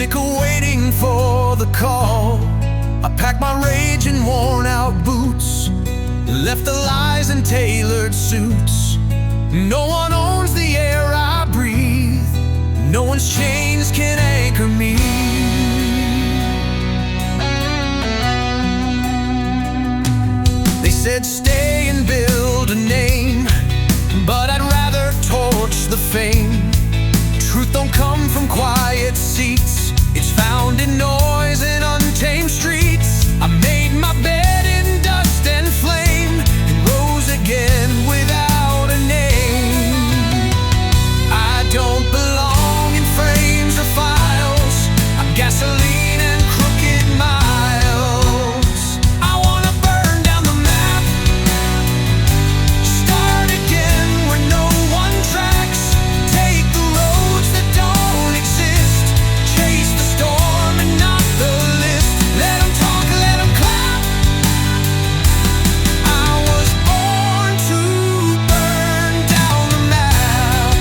sick of waiting for the call. I packed my rage in worn-out boots, left the lies in tailored suits. No one owns the air I breathe, no one's chains can anchor me. They said stay and build a name, but I'd rather torch the fame. Truth don't come from quiet seats, it's found in noise and untamed streets. I made my bed in dust and flame, and rose again without a name. I don't belong in frames or files, I'm gasoline and crooked miles. I wanna burn down the map, start again where no one tracks. Take the roads that don't exist, chase the storm and not the list. Let them talk, let them clap. I was born to burn down the map.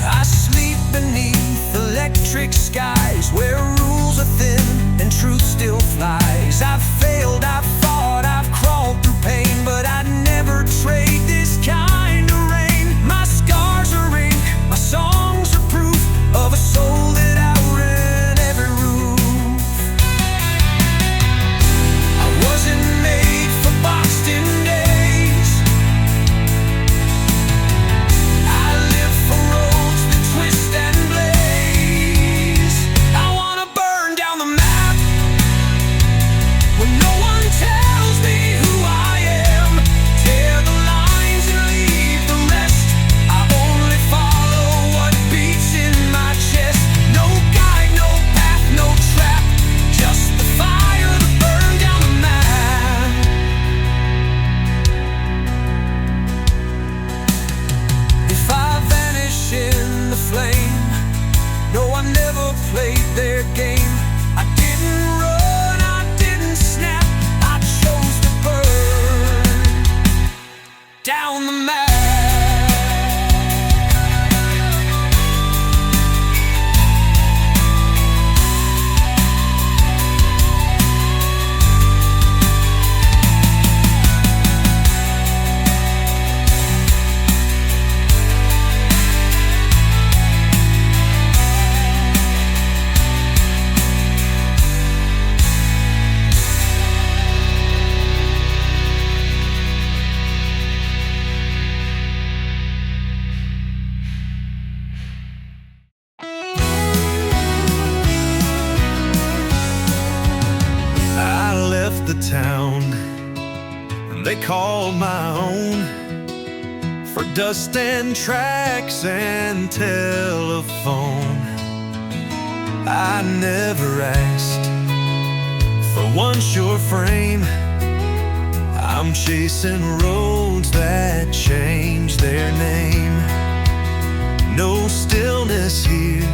I sleep beneath electric skies where rules are thin and truth still flies. I've failed, I've fought, I've crawled through pain, but I'd never trade this kind of rain. My scars are ink, my songs are proof of a soul that outran every roof. I wasn't made for boxed-in days, I live for roads that twist and blaze. I wanna burn down the map when no one tells me who I am. Tear the lines and leave the rest. I only follow what beats in my chest. No guide, no path, no trap, just the fire to burn down the map. If I vanish in the flame, no, I never played their game. I didn't run, I didn't snap, I chose to burn down the map. I left the town they called my own for dust and tracks and telephone. I never asked for one sure frame. I'm chasing roads that change their name. No stillness here,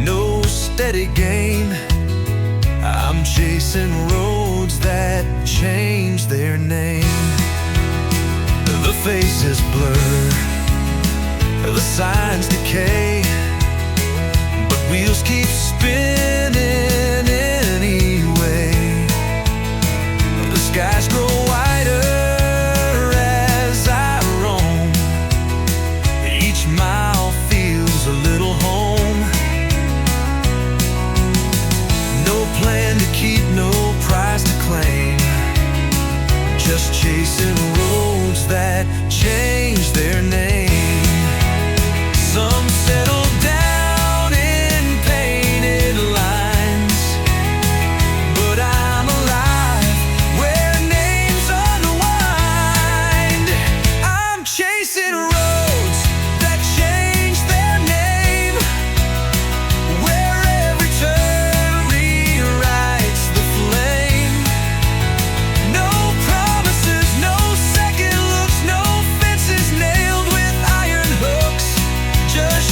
no steady game. I'm chasing roads that change their name. The faces blur, the signs decay, but wheels keep spinning anyway. The skies grow wider as I roam. Each mile feels a little home. No plan to keep, no prize to claim, just chasing roads that change their name. Some settle down in painted lines, but I'm alive where names unwind. I'm chasing roads that change their name, where every turn rewrites the flame. No promises, no second looks, no fences nailed with iron hooks, just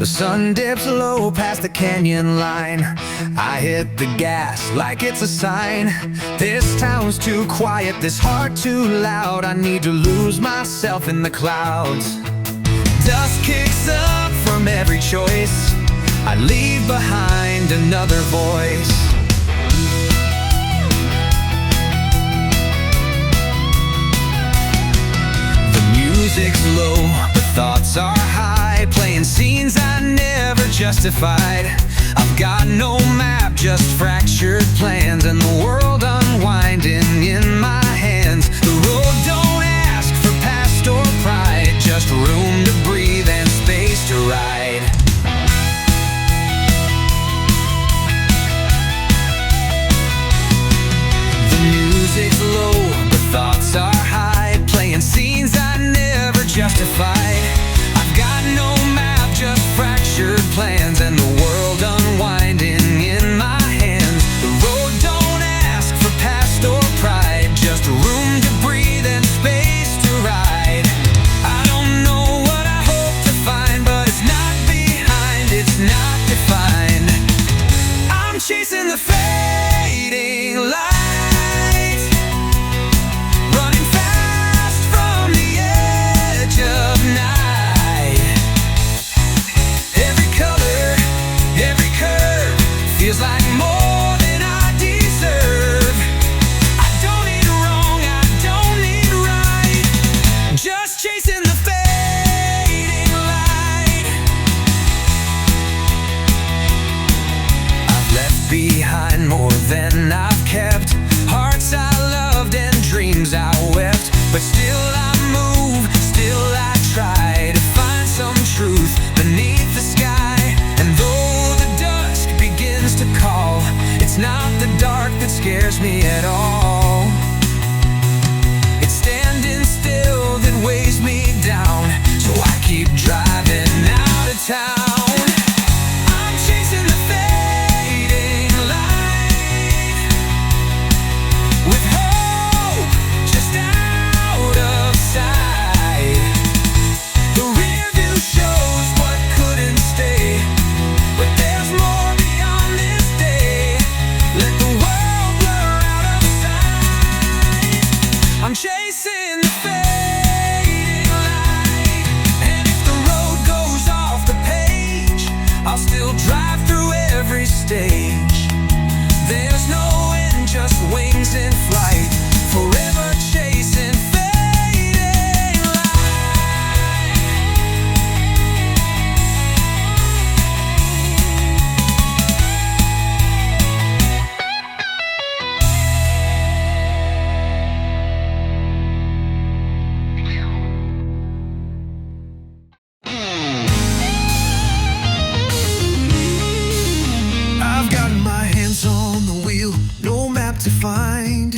The sun dips low past the canyon line. I hit the gas like it's a sign. This town's too quiet, this heart too loud. I need to lose myself in the clouds. Dust kicks up from every choice. I leave behind another voice. The music's low, but thoughts are high, playing scenes I never justified. I've got no map, just fractured plans, and the world unwinding in my hands. The road don't ask for past or pride, just room to breathe and space to ride. The music's low, but thoughts are high, playing scenes I never justified. I've got no map, just fractured plans, and the world unwinding in my hands. The road don't ask for past or pride, just room to breathe and space to ride. I don't know what I hope to find, but it's not behind, it's not defined. I'm chasing the fading light, running fast from the edge of night. Every color, every curve feels like more than I deserve. I don't need wrong, I don't need right, just chasing the fading light. I've left behind more than I've kept, hearts I loved and dreams I wept. But still I move, still I try to find some truth beneath the sky. And though the dusk begins to call, it's not the dark that scares me at all. It's standing still that weighs me down, so I keep driving out of town. I'm chasing the fading light, with hope just out of sight. The rear view shows what couldn't stay, but there's more beyond this day. Let the world blur out of sight. I'm chasing the fading light, and if the road goes off the page, I'll still drive through every stage. There's no end, just wings in flight, forever chasing fading light. I've got my hands on the wheel, no map to find.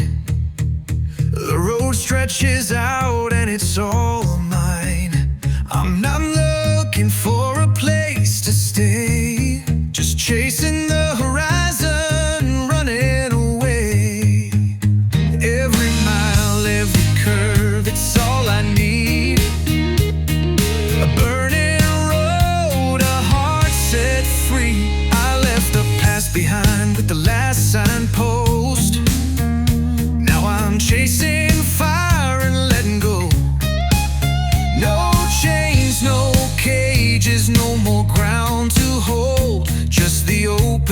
The road stretches out and it's all mine. I'm not looking for a place to stay, just chasing the horizon, running away. Every mile, every curve, it's all I need. A burning road, a heart set free. I left the past behind with the last signpost. Now I'm chasing fire and letting go. No chains, no cages, no more ground to hold, just the open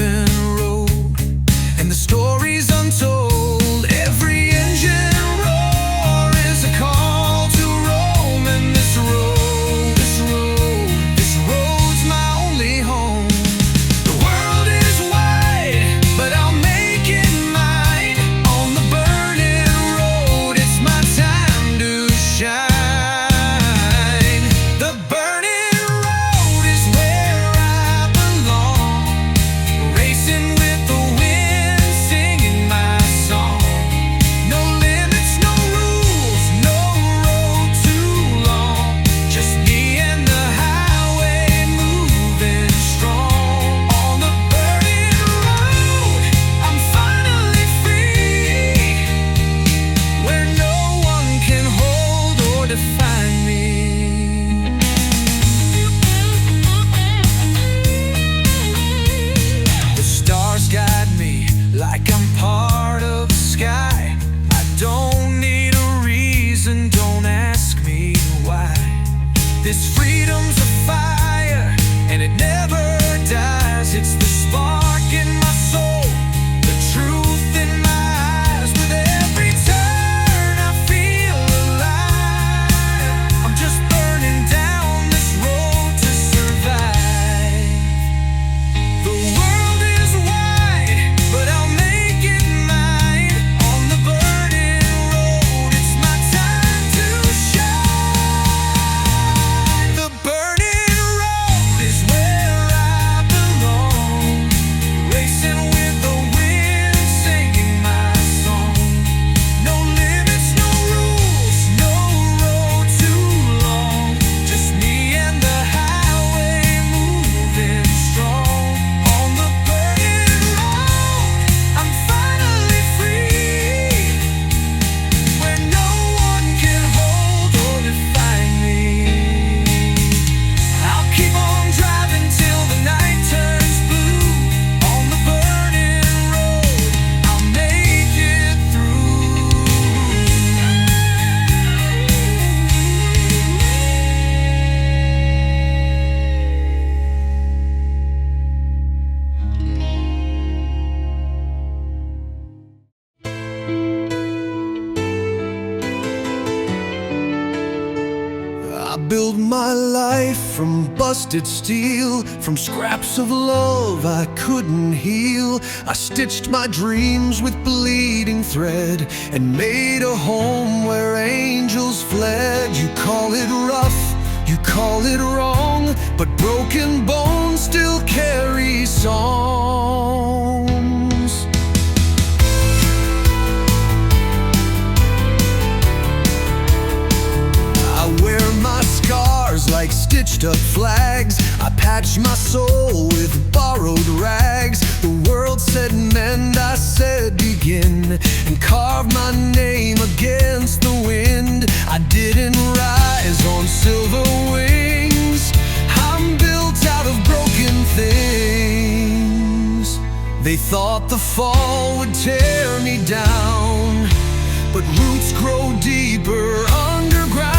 my life from busted steel, from scraps of love I couldn't heal. I stitched my dreams with bleeding thread and made a home where angels fled. You call it rough, you call it wrong, but broken bones still carry songs. I wear my scars like stitched up flags. I patch my soul with borrowed rags. The world said mend, I said begin, and carved my name against the wind. I didn't rise on silver wings, I'm built out of broken things. They thought the fall would tear me down, but roots grow deeper underground.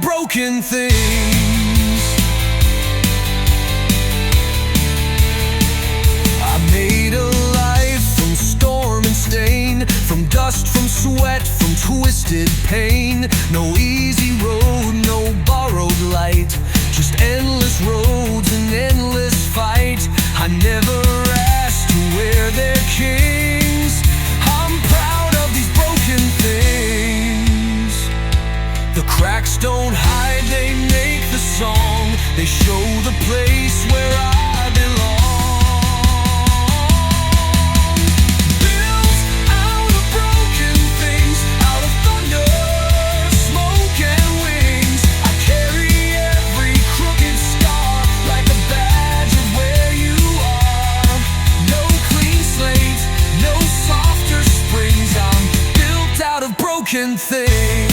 Broken things. I made a life from storm and stain, from dust, from sweat, from twisted pain. No easy road, no borrowed light, just endless roads and endless fight. I never asked to wear their kings, I'm proud of these broken things. The cracks don't hide, they make the song. They show the place where I belong. Built out of broken things, out of thunder, smoke and wings. I carry every crooked scar like a badge of where you are. No clean slate, no softer springs. I'm built out of broken things.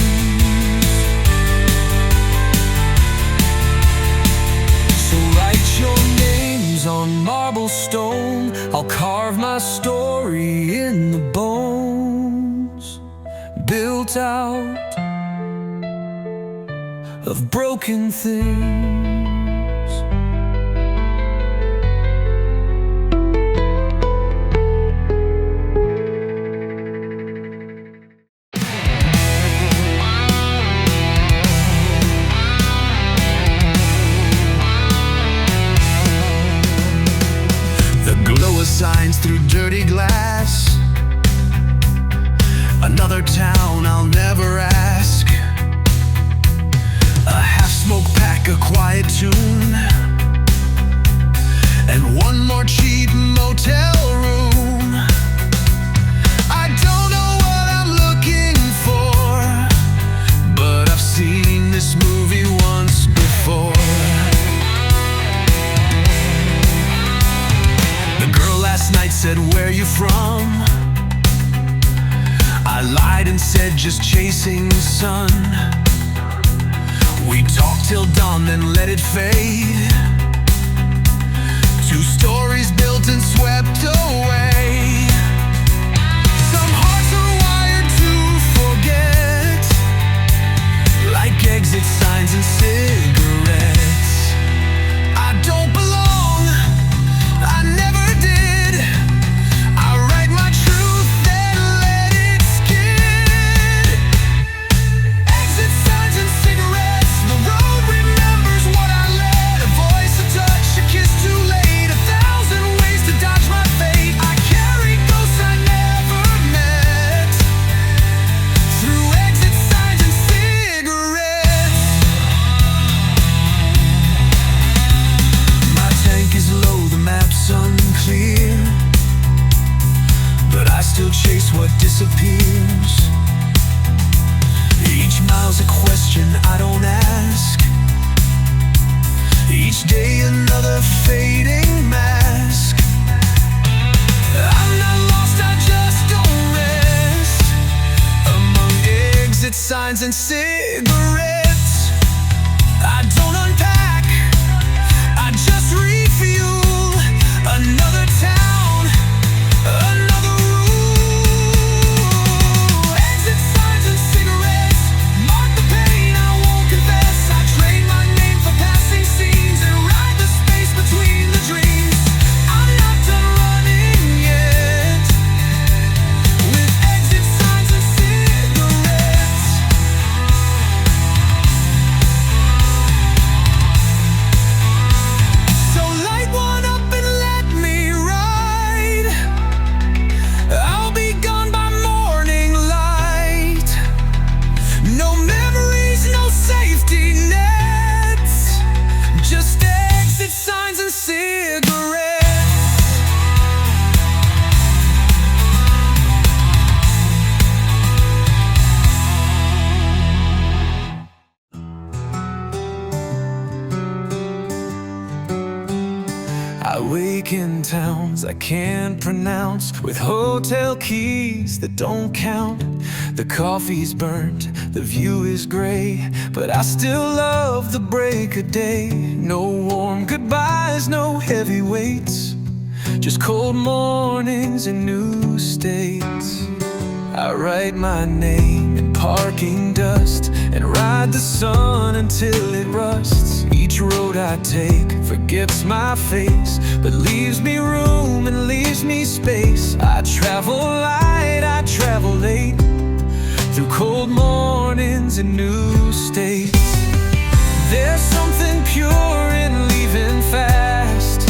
Your names on marble stone, I'll carve my story in the bones. Built out of broken things. Signs through dirty glass, another town I'll never ask. A half-smoked pack, a quiet tune, and one more cheap motel room. I don't know what I'm looking for, but I've seen this movie once before. Last night said, where you from? I lied and said, just chasing the sun. We talked till dawn, then let it fade. 2 stories built and swept away. Some hearts are wired to forget, like exit signs and cigarettes. I don't belong, I never did. Chase what disappears. Each mile's a question I don't ask. Each day another fading mask. I'm not lost, I just don't rest among exit signs and cigarettes. I don't unpack, I just refuel. Another town, another room. Exit I wake in towns I can't pronounce, with hotel keys that don't count. The coffee's burnt, the view is gray, but I still love the break of day. No warm goodbyes, no heavy weights, just cold mornings in new states. I write my name in parking dust and ride the sun until it rusts. Each road I take forgets my face, but leaves me room and leaves me space. I travel light, I travel late, through cold mornings in new states. There's something pure in leaving fast,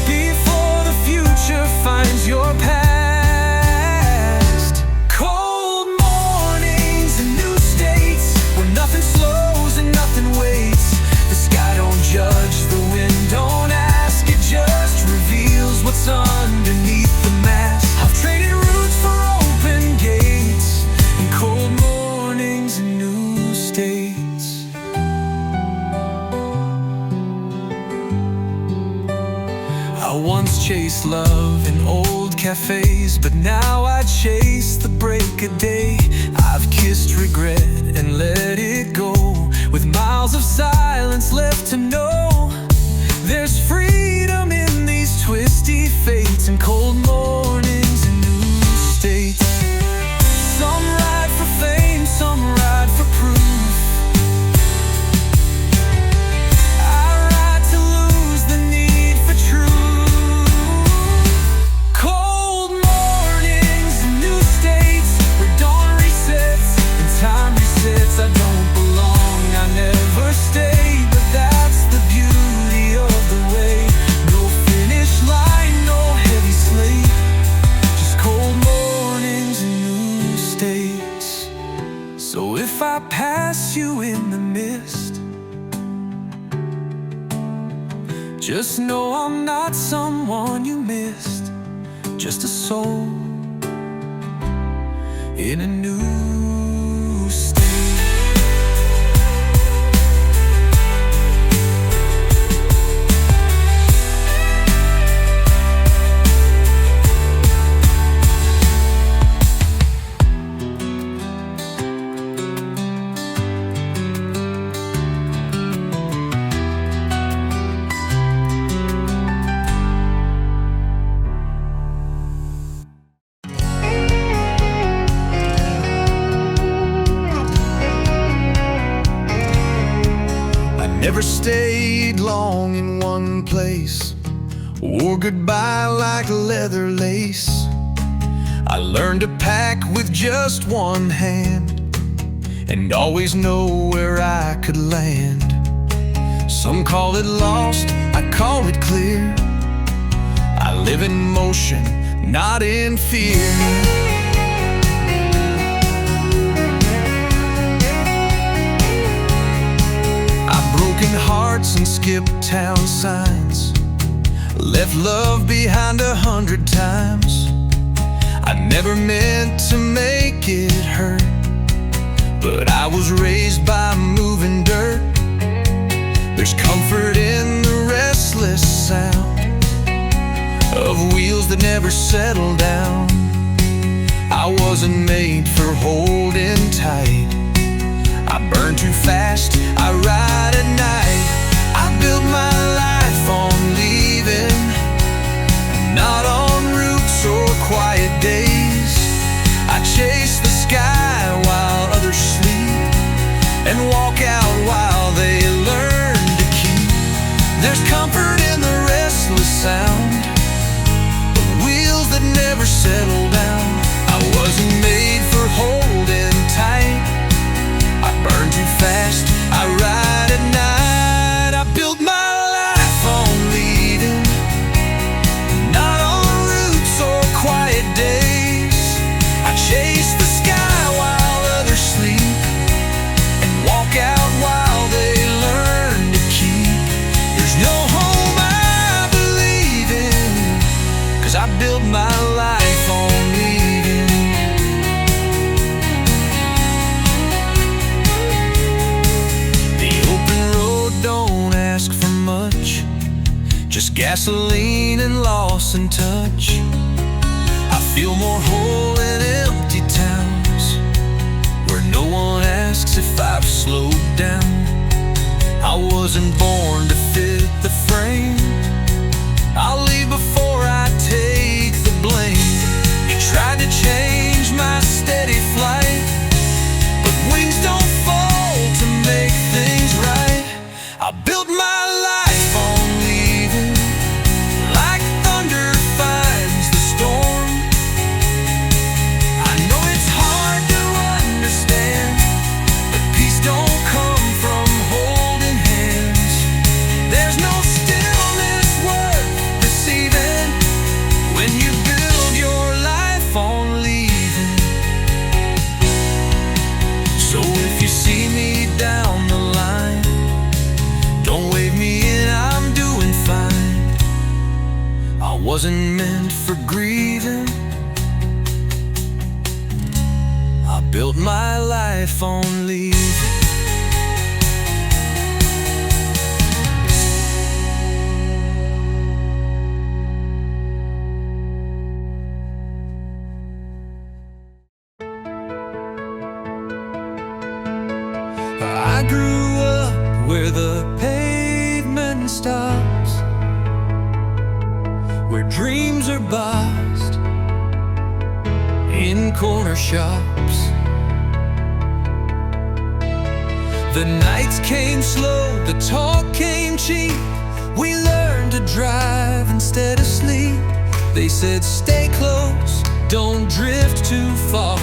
before the future finds your past. Cold mornings in new states, where nothing slows and nothing waits. The sky don't judge, the wind don't ask, it just reveals what's underneath the mask. I've traded routes for open gates, and cold mornings in new states. I once chased love in old cafes, but now I chase the break of day. I've kissed regret and let it go, with miles of silence left to know. There's freedom in these twisty fates, and cold mornings in new states. Some ride for fame, some ride for proof. I ride to lose the need for truth. Cold mornings in new states, where dawn resets and time resets. I don't belong, I never stay, but that's the beauty of the way. No finish line, no heavy slate, just cold mornings in new states. So if I pass you in the mist, just know I'm not someone you missed, just a soul in a new state. Never stayed long in one place, wore goodbye like leather lace. I learned to pack with just one hand, and always know where I could land. Some call it lost, I call it clear. I live in motion, not in fear. Broken hearts and skipped town signs, left love behind 100 times. I never meant to make it hurt, but I was raised by moving dirt. There's comfort in the restless sound of wheels that never settle down. I wasn't made for holding tight, I burn too fast, I ride at night. I built my life on leaving, not on routes or quiet days. I chase the sky while others sleep, and walk out while they learn to keep. There's comfort in the restless sound of wheels that never settle down. I wasn't made for holding tight, I burn too fast, I gasoline and loss in touch. I feel more whole in empty towns, where no one asks if I've slowed down. I wasn't born to fit the frame. I'll leave before I take the blame. You tried to change my steady flight, but wings don't fall to make things right. I built my life on leaving, like thunder finds the storm. I know it's hard to understand, but peace don't come from holding hands. There's no stillness worth receiving when you build your life on leaving. So if you see me down the line, don't wave me in, I'm doing fine. I wasn't meant for grieving. I built my life on leaving. I grew up where the pavement stops, where dreams are bossed in corner shops. The nights came slow, the talk came cheap. We learned to drive instead of sleep. They said stay close, don't drift too far,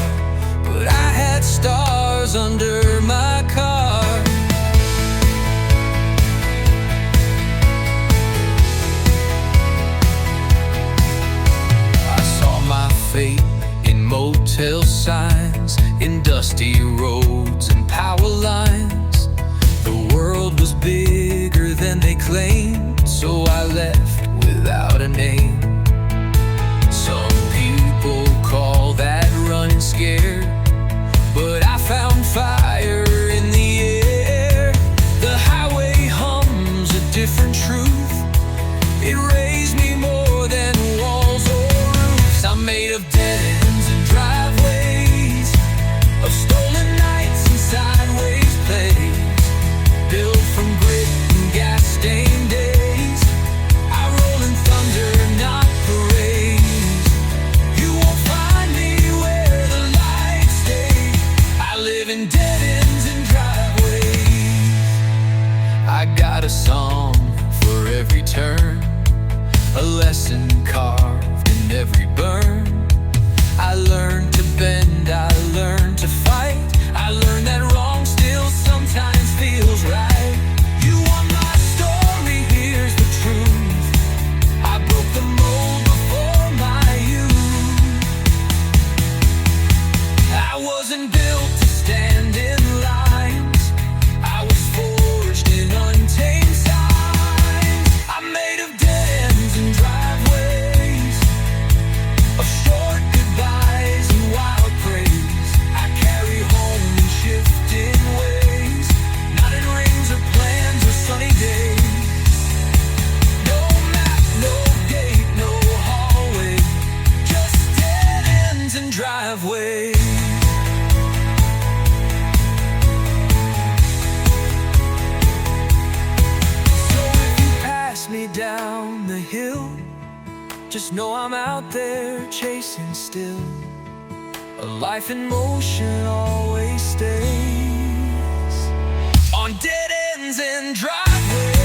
but I had stars under my car. I saw my fate in motel signs, in dusty roads and power lines. The world was bigger than they claimed, so I left without a name. Some people call that running scared, but I found fire in the air. The highway hums a different truth. It raised me more than walls or roofs. I'm made of dead ends and driveways, of stolen nights and sideways plays, built from grit and gas-stained days. I roll in thunder, not parades. You won't find me where the lights stay. I live in dead ends and driveways. I got a song for every turn, a lesson carved in every burn. I learned to bend, I learned to fight. I learned that wrong still sometimes feels right. You want my story, here's the truth. I broke the mold before my youth. I wasn't built to stand in lines. I was forged in untamed signs. I'm made of dead ends and driveways, of short goodbyes and wild praise. I carry home in shifting ways, not in rings or plans or sunny days. No map, no gate, no hallway, just dead ends and driveways. So if you pass me down the hill, just know I'm out there chasing still. A life in motion always stays on dead ends and driveways.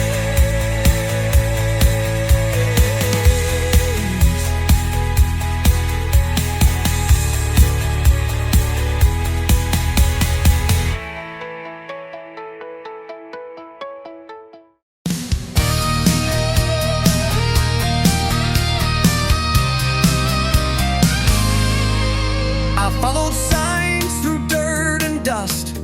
I followed signs through dirt and dust,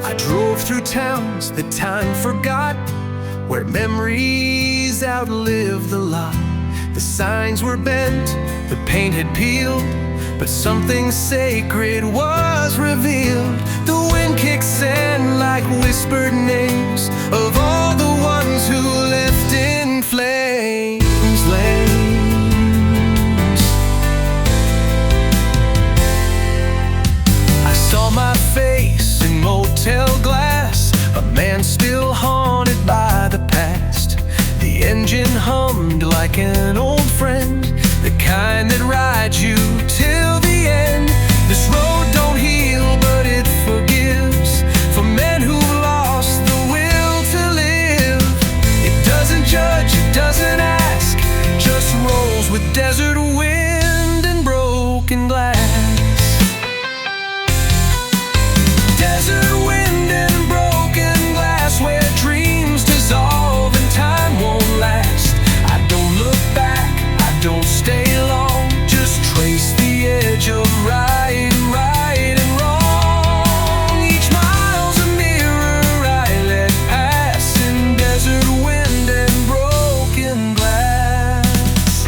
I drove through towns that time forgot, where memories outlive the lot. The signs were bent, the paint had peeled, but something sacred was revealed. The wind kicks in like whispered names of all the ones who left in flames lanes. I saw my face in motel glass, a man still haunted by the past. The engine hummed like an old friend, the kind that rides you till the end. This road don't heal, but it forgives, for men who've lost the will to live. It doesn't judge, it doesn't ask, just rolls with desert wind and broken glass. Desert wind and broken glass, where dreams dissolve and time won't last. I don't look back, I don't stay long, just trace the edge of right and wrong. Each mile's a mirror I let pass in desert wind and broken glass.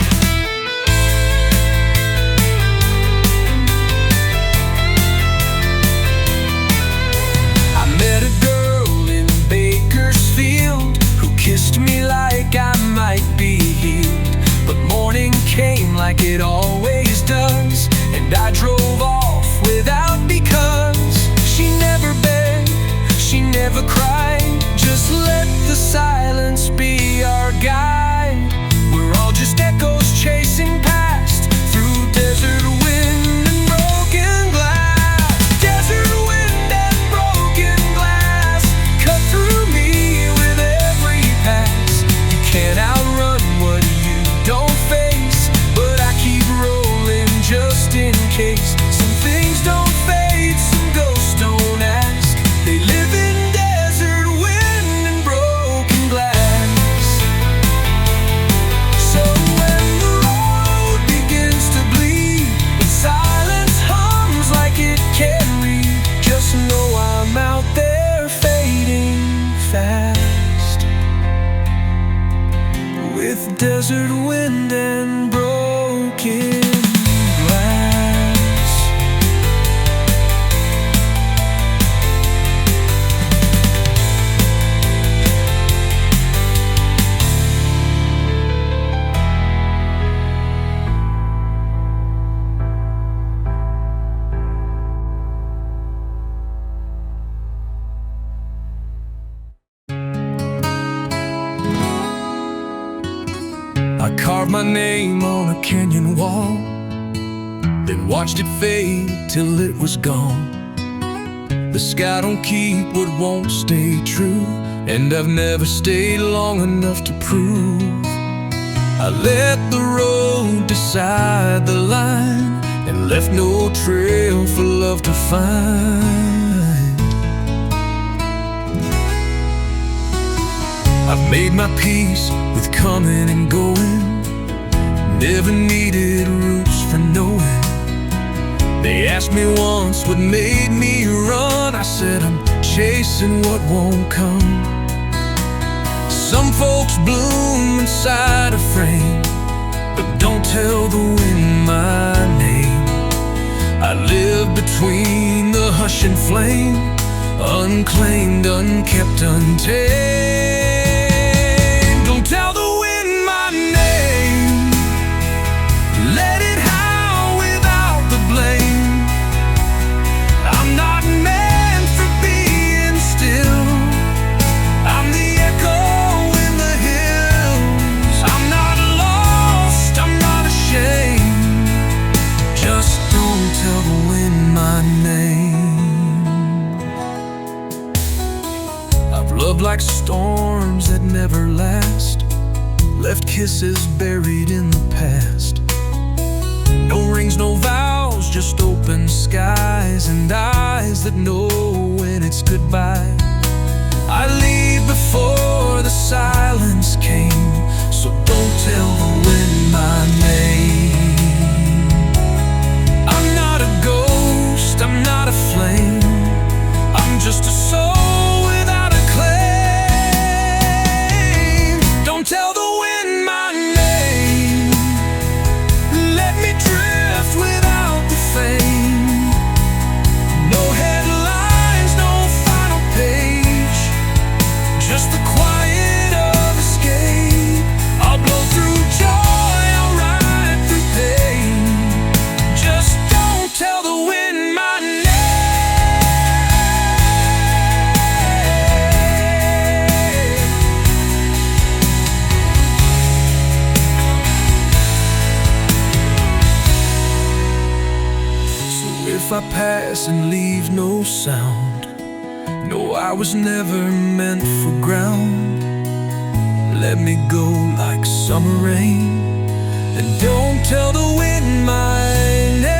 I met a girl in Bakersfield who kissed me like I might be healed. But morning came like it always does, and I drove off without because. She never begged, she never cried, just let the silence be our guide. We're all just echoes chasing past through desert wind and broken glass. Desert wind and broken glass cut through me with every pass. You can't outrun what you don't face, but I keep rolling just in case. Some things don't fade, some ghosts don't ask, they live in desert wind and broken glass. So when the road begins to bleed, when silence hums like it can read, just know I'm out there fading fast with desert wind and broken glass. I carved my name on a canyon wall, then watched it fade till it was gone. The sky don't keep what won't stay true, and I've never stayed long enough to prove. I let the road decide the line, and left no trail for love to find. I've made my peace with coming and going, never needed roots for knowing. They asked me once what made me run, I said I'm chasing what won't come. Some folks bloom inside a frame, but don't tell the wind my name. I live between the hush and flame, unclaimed, unkept, untamed. Don't tell the wind my name, let it howl without the blame. I'm not meant for being still, I'm the echo in the hills. I'm not lost, I'm not ashamed, just don't tell the wind my name. I've loved like storms that never last, left kisses buried in the past. No rings, no vows, just open skies and eyes that know when it's goodbye. I leave before the silence came, so don't tell the wind my name. I'm not a ghost, I'm not a flame, I'm just a soul I pass and leave no sound. No, I was never meant for ground. Let me go like summer rain, and don't tell the wind my name.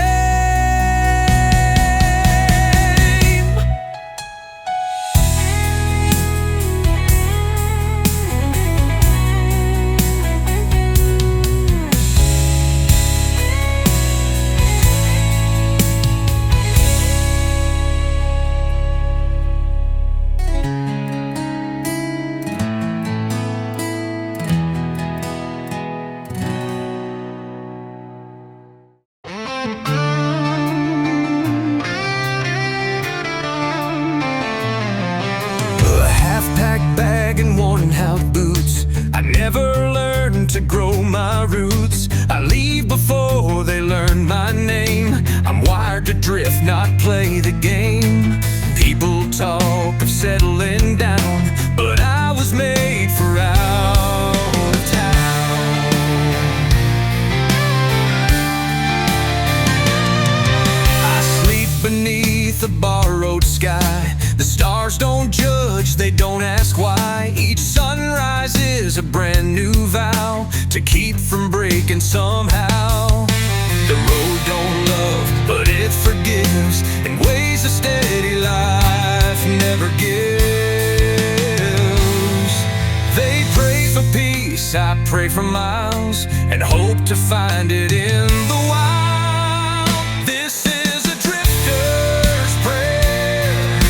Never learned to grow my roots. I leave before they learn my name. I'm wired to drift, not play the game. People talk of settling down, but I was made for out of town. I sleep beneath a borrowed sky. The stars don't judge, they don't ask why. Each sunrise is a brand new vow to keep from breaking somehow. The road don't love, but it forgives in ways a steady life never gives. They pray for peace, I pray for miles, and hope to find it in the wild. This is a drifter's prayer,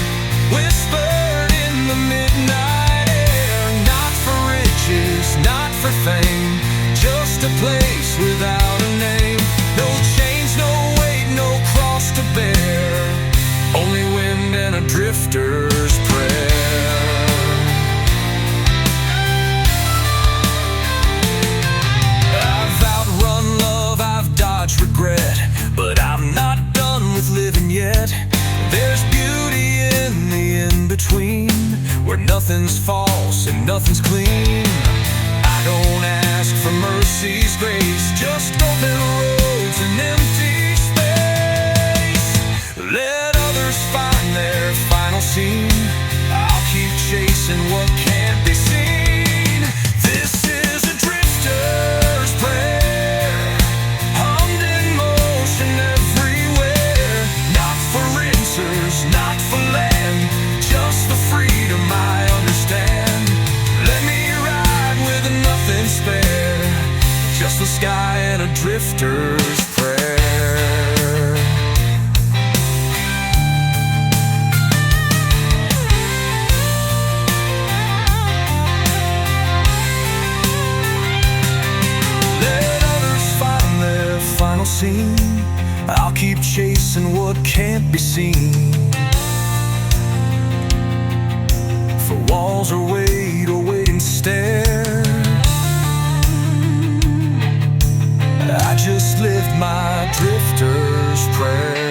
whispered in the midnight air. Not for riches, not for fame, just a place without a name. No chains, no weight, no cross to bear, only wind and a drifter's prayer. I've outrun love, I've dodged regret, but I'm not done with living yet. There's beauty in the in-between, where nothing's false and nothing's clean. I don't ask for mercy's grace, just open roads and empty space. Let others find their final scene, I'll keep chasing what can't be seen. This is a drifter's prayer, hummed in motion everywhere. Not for answers, not for land, just the freedom I understand. Let me ride with nothing spare, just the sky and a drifter's prayer. Let others find their final scene, I'll keep chasing what can't be seen. For walls are wait or wait and stare, I just lived my drifter's prayer.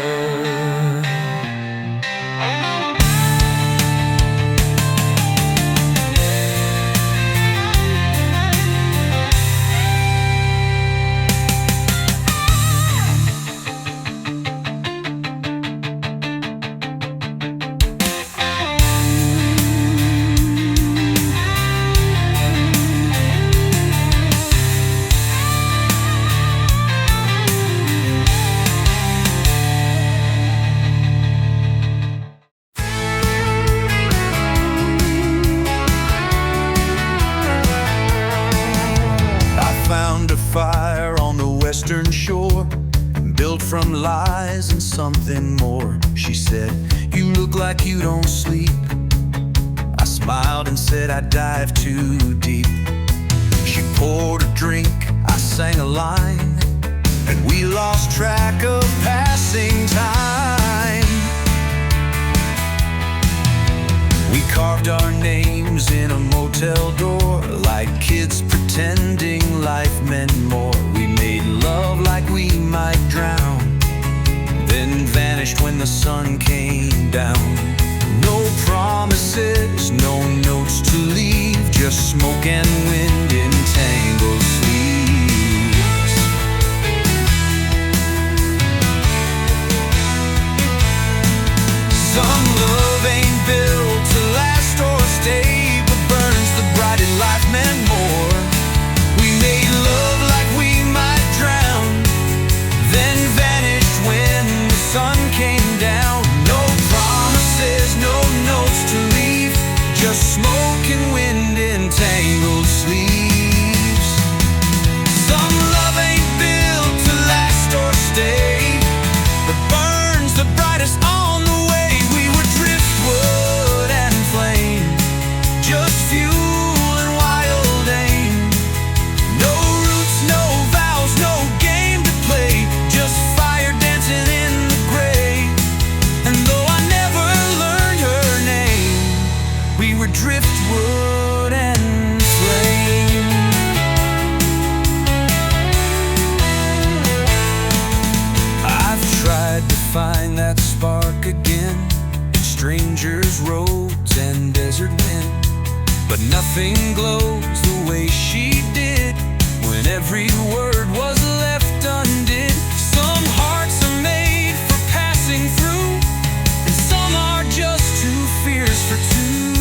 Fire on the western shore, built from lies and something more. She said, you look like you don't sleep. I smiled and said I dive too deep. She poured a drink, I sang a line, and we lost track of passing time. We carved our names in a motel door, like kids pretending life meant more. We made love like we might drown, then vanished when the sun came down. No promises, no notes to leave, just smoke and wind in tangled sleeves. fires, roads, and desert wind, but nothing glows the way she did when every word was left undid. Some hearts are made for passing through, and some are just too fierce for two.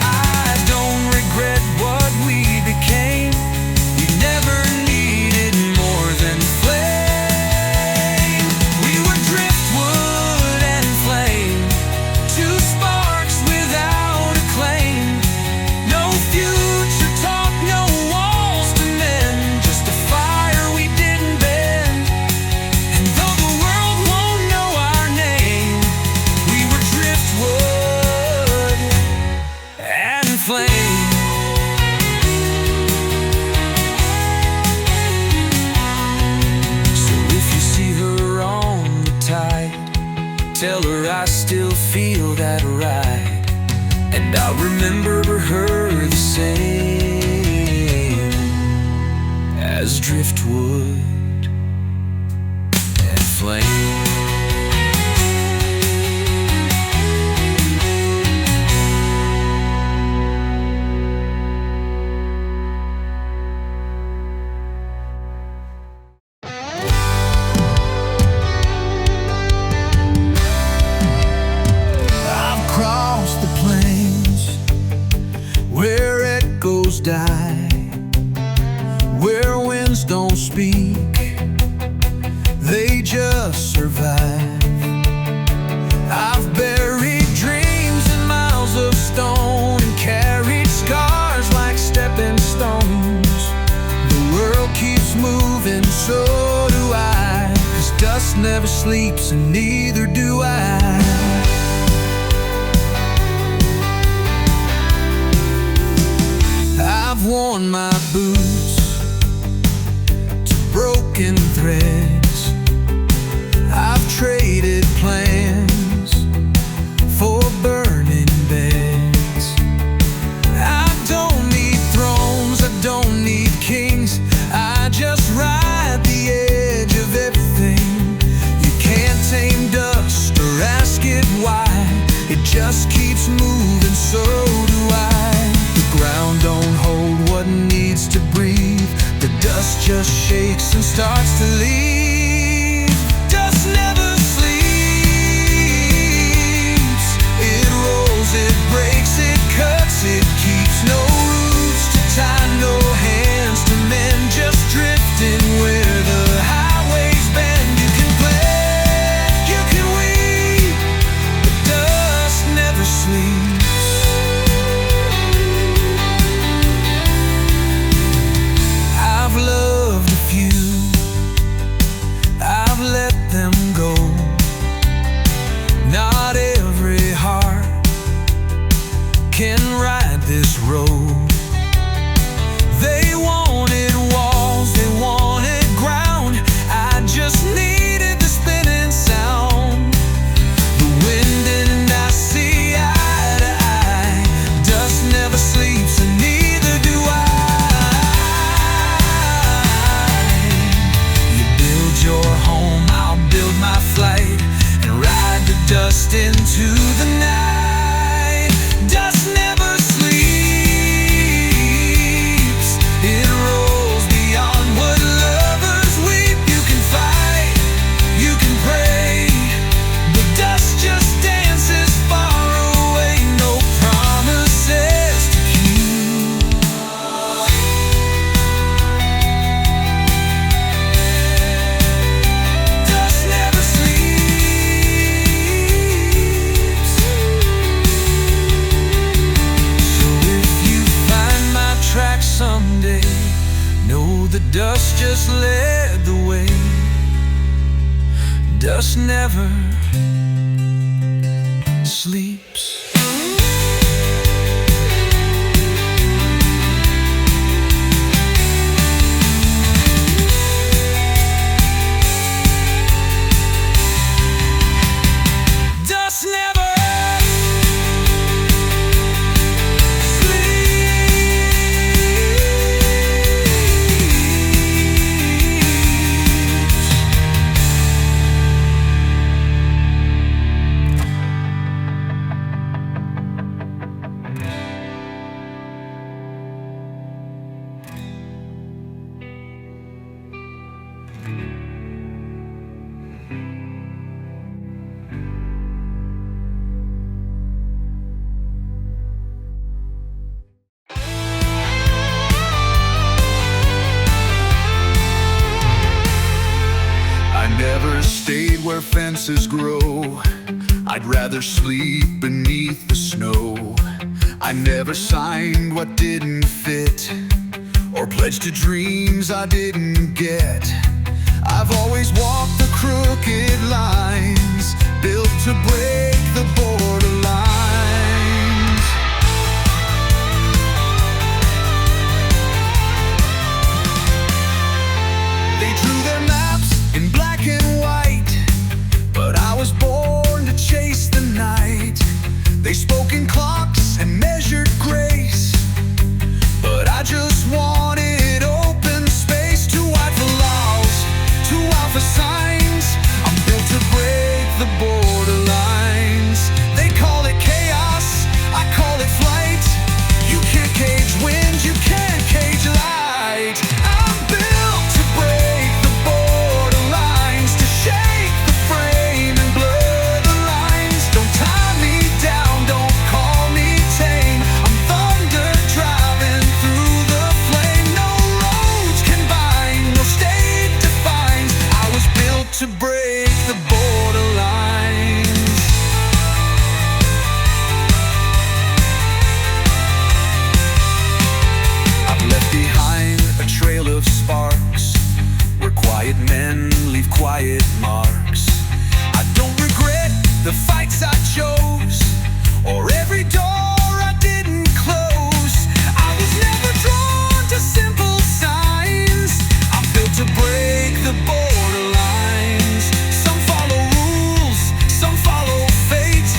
I don't regret what we became. We never needed more than flame. We were driftwood and flame, two sparks without a claim. No future talk, no walls to mend, just a fire we didn't bend. And though the world won't know our name, we were driftwood and flame. So if you see her on the tide, tell her I still feel that ride, and I'll remember her the same as driftwood and flame. I've crossed the plains where echoes die, where winds don't speak, they just survive. I've buried dreams in miles of stone and carried scars like stepping stones. The world keeps moving, so do I, 'cause dust never sleeps and neither do I. I've worn my boots to broken threads. I've traded plans for burning beds. I don't need thrones, I don't need kings, I just ride the edge of everything. You can't tame dust or ask it why, it just keeps moving, so do I. The ground don't hold what needs to breathe, the dust just shakes and starts to leave. Dust never sleeps, it rolls, it breaks, it cuts, it keeps no roots to tie, no hands to mend, just drifting where the highways bend. You can play, you can weep, but dust never sleeps. I've loved a few, I've let them go. Not every heart can ride this road. They wanted walls, they wanted ground, I just needed the spinning sound. The wind and I see eye to eye, dust never sleeps and neither do I. You build your home, I'll build my flight, and ride the dust into the night. Dust never sleeps, it rolls beyond what lovers weep. You can fight, you can pray, but dust just dances far away. No promises to keep. Dust never sleeps. So if you find my track someday, know the dust just led the way. Dust never sleeps. Dust never sleeps. fences grow. I'd rather sleep beneath the snow. I never signed what didn't fit, or pledged to dreams I didn't get. I've always walked the crooked lines, built to break the borderlines. They drew their maps in black and white, but I was born to chase the night. They spoke in clocks and measured grace, but I just wanted open space. Too wide for laws, too wild for signs. I'm built to break the borderlines. They call it chaos, I call it flight. You can't cage wind, you can't cage light. I'm built to break the borderlines, to shake the frame and blur the lines. Don't tie me down, don't call me tame. I'm thunder driving through the flame. No roads can bind, no state defines. I was built to break the borderlines. I've left behind a trail of sparks, where quiet men leave quiet marks. I don't regret the fights I chose, or every door I didn't close. I was never drawn to simple signs. I'm built to break the borderlines. Some follow rules, some follow fate,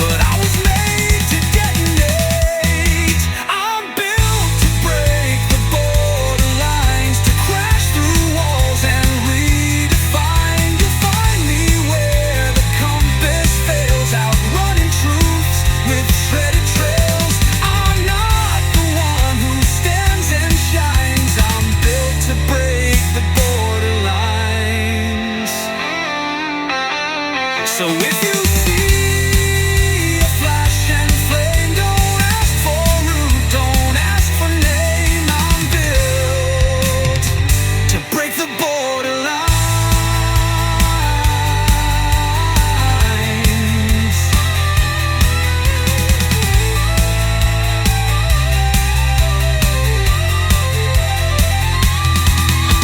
but I was made to detonate. I'm built to break the borderlines, to crash through walls and redefine. You'll find me where the compass fails, outrunning truths with shredded trails. I'm not the one who stands and shines. I'm built to break the borderlines. So if you see a flash and flame, don't ask for route, don't ask for name. I'm built to break the borderlines.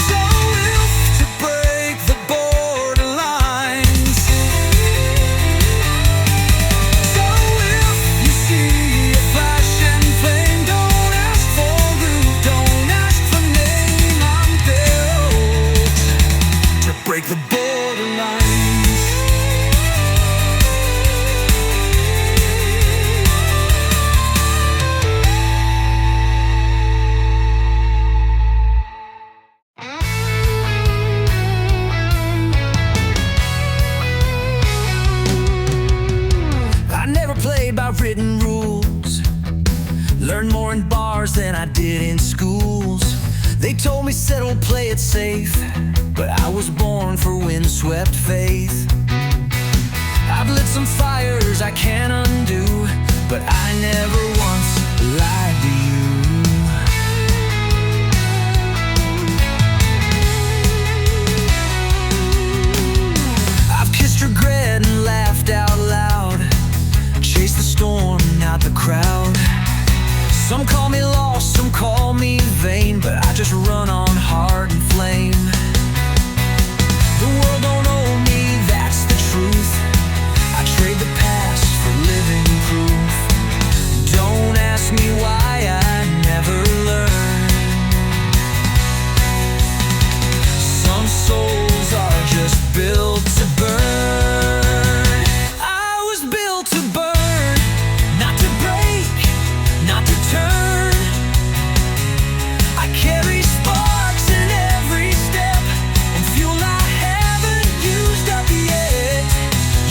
So if to break the borderlines. So if you see a flash and flame, don't ask for route, don't ask for name. I'm built to break the borderlines. I never played by written rules, learned more in bars than I did in schools. They told me settle, play it safe, but I was born for windswept faith. I've lit some fires I can't undo, but I never once lied to you. I've kissed regret and laughed out loud, chased the storm, not the crowd. Some call me lost, some call me vain, but I just run on hard and flame. The world don't owe me, that's the truth. I trade the past for living proof. Don't ask me why, I never learned. Some souls are just built to burn. I was built to burn, not to break, not to turn. I carry sparks in every step, and fuel I haven't used up yet.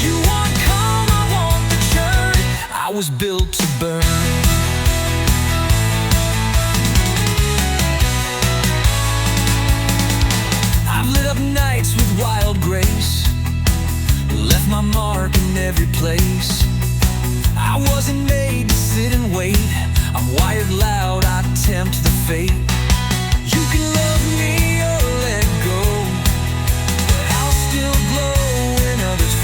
You want calm, I want the churn. I was built to burn. I've lit up nights with wild grace, left my mark in every place. I wasn't made to sit and wait. I'm wired loud, I tempt the fate. You can love me or let go, but I'll still glow when others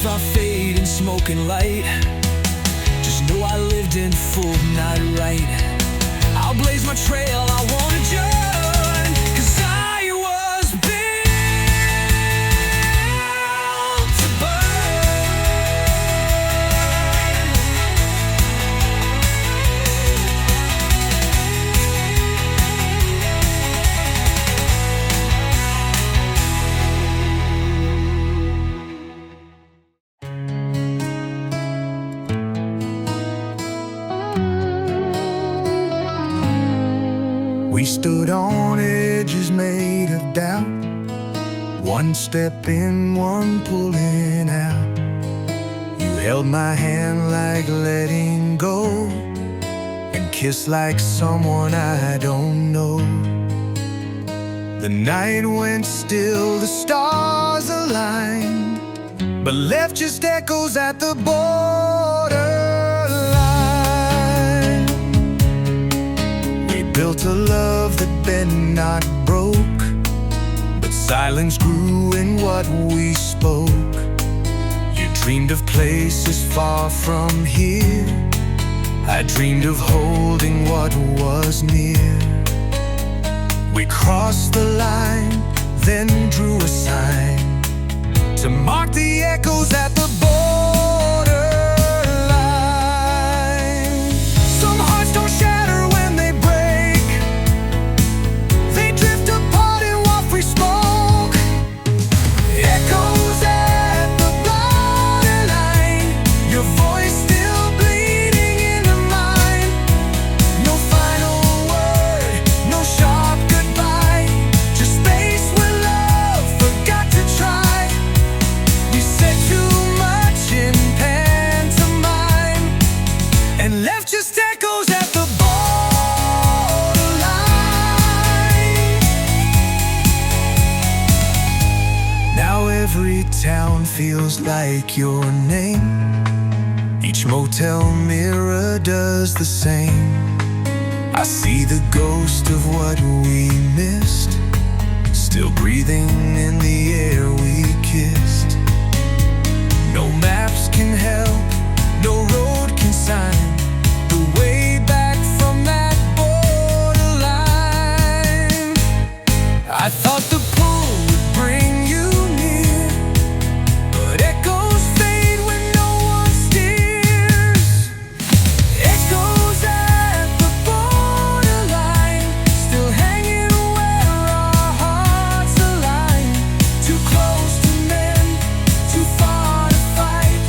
if I fade in smoke and light, just know I lived in full, not right. I'll blaze my trail, I wanna join, 'cause I was built to We stood on edges made of doubt, one step in, one pulling out. You held my hand like letting go, and kissed like someone I don't know. The night went still, the stars aligned, but left just echoes at the borderline. We built a love that bent, not broke, but silence grew in what we spoke. You dreamed of places far from here, I dreamed of holding what was near. We crossed the line, then drew a sign to mark the echoes at the borderline. Some hearts don't shatter when they break, they drift apart in what we spoke. Echoes at the borderline, your voice still bleeding into mine. No final word, no sharp goodbye, just space where love forgot to try. We said too much in pantomime, and left just echoes at the borderline. Now every town feels like your name, each motel mirror does the same. I see the ghost of what we missed, still breathing in the air we kissed. No maps can help, no road can sign the way back from that borderline. I thought the pull would bring you near, but echoes fade when no one steers. Echoes at the borderline, still hanging where our hearts align. Too close to mend, too far to fight.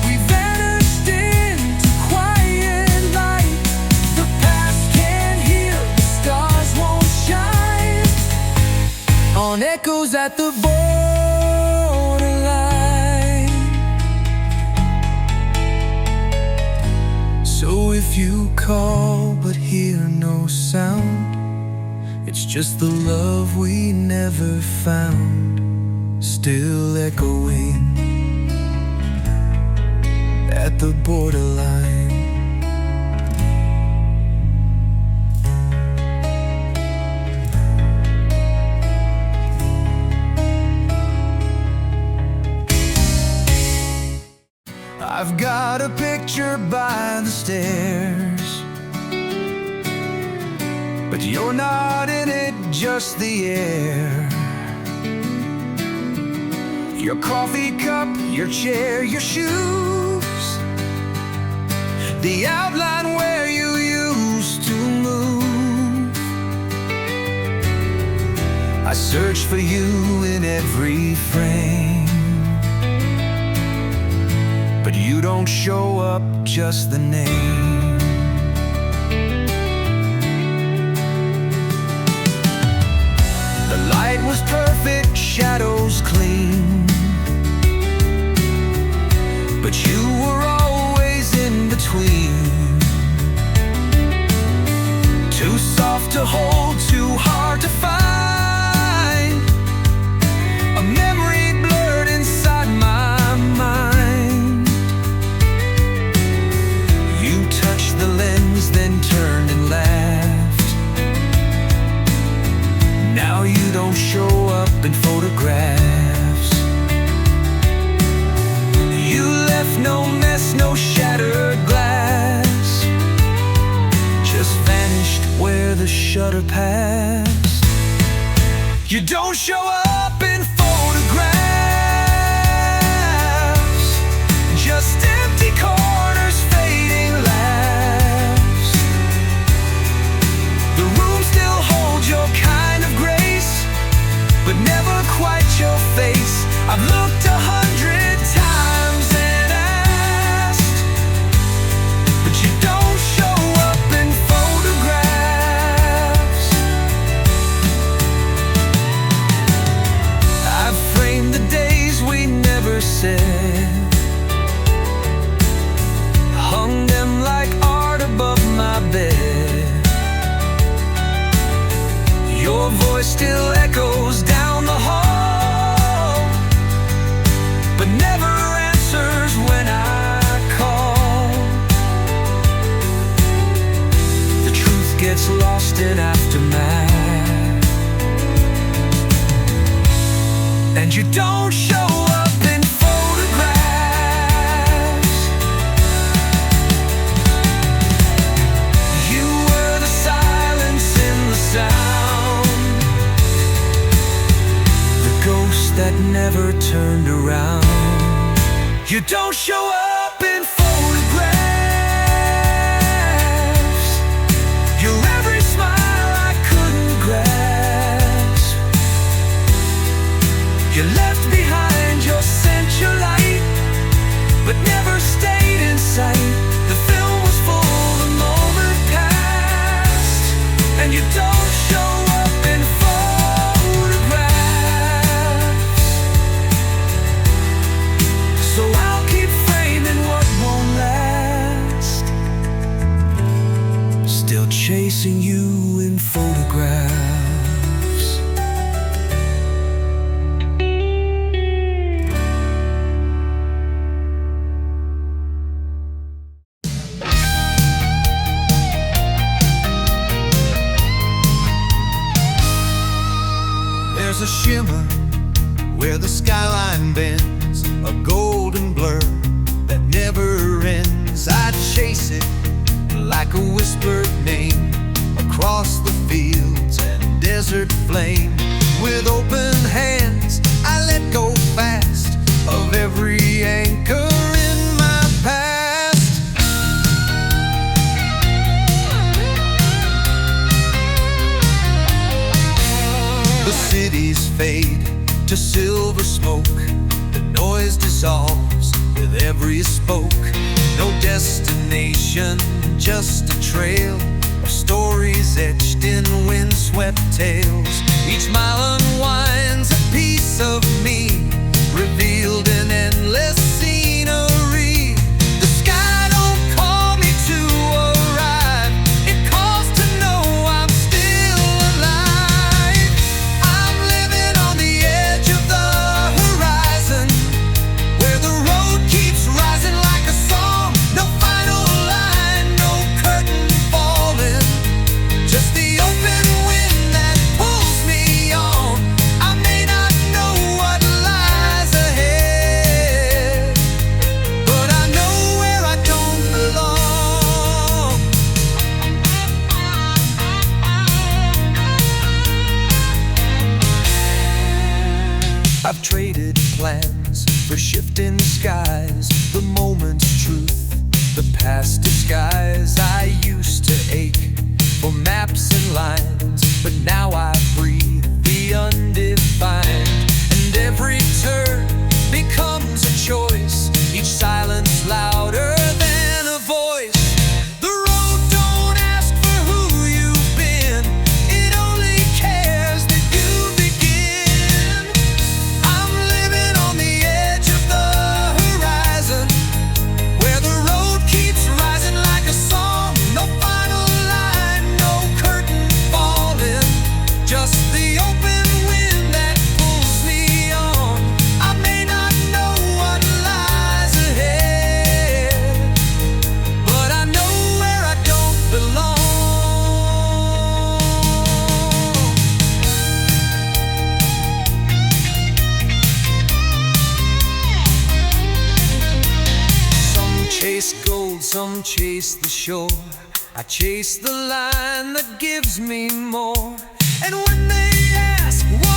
We vanished into quiet light. The past can't heal, the stars won't shine on echoes at the borderline. So if you call but hear no sound, it's just the love we never found, still echoing at the borderline. I've got a picture by the stairs, but you're not in it, just the air. Your coffee cup, your chair, your shoes, the outline where you used to move. I search for you in every frame, but you don't show up, just the name. The light was perfect, shadows clean, but you were always in between. Too soft to hold, too hard to find, a memory blurred inside my mind. You touched the lens, then turned and laughed. Now you don't show up in photographs, shudder past. You don't show up in photographs, just empty corners, fading laughs. The room still holds your kind of grace, but never quite your face. I've looked 100 times and asked, but you don't show up in photographs. I've framed the days we never said, hung them like art above my bed. Your voice still echoes down the hall, but never answers when I call. The truth gets lost in aftermath, and you don't show up in photographs. You were the silence in the sound, the ghost that never turned around. You don't show up in photographs. Your every smile I couldn't grasp. You left behind your scent, your light, but never stayed in sight. The film was full, the moment passed, and you don't show up in photographs. So I'll keep framing what won't last, still chasing you in photographs. There's a shimmer where the skyline bends, a golden blur that never ends. I chase it like a whispered name across the fields and desert flame. With open hands I let go fast of every anchor in my past. The cities fade to silver smoke, the noise dissolves with every spoke. No destination, just a trail of stories etched in windswept tales. Each mile unwinds a piece of me, revealed in endless scenery. The sky don't call me to arrive, it calls to know I'm still alive. I'm living on the edge of the horizon, where the road keeps rising like a song. No final line, no curtain falling, just the open wind that pulls me on. I may not know what lies ahead, but I know where I don't belong. I've traded plans for shifting skies, the moment's truth, the past disguise. I used to ache for maps and lines, but now I breathe the undefined. And every turn becomes a choice, each silence louder than a voice. The road don't ask for who you've been, it only cares that you begin. I'm living on the edge of the horizon, where the road keeps rising like a song. No final line, no curtain falling, just the open wind that pulls me on. I may not know what lies ahead, but I know where I don't belong. Some chase gold, some chase the shore, I chase the line that gives me more. And when they ask why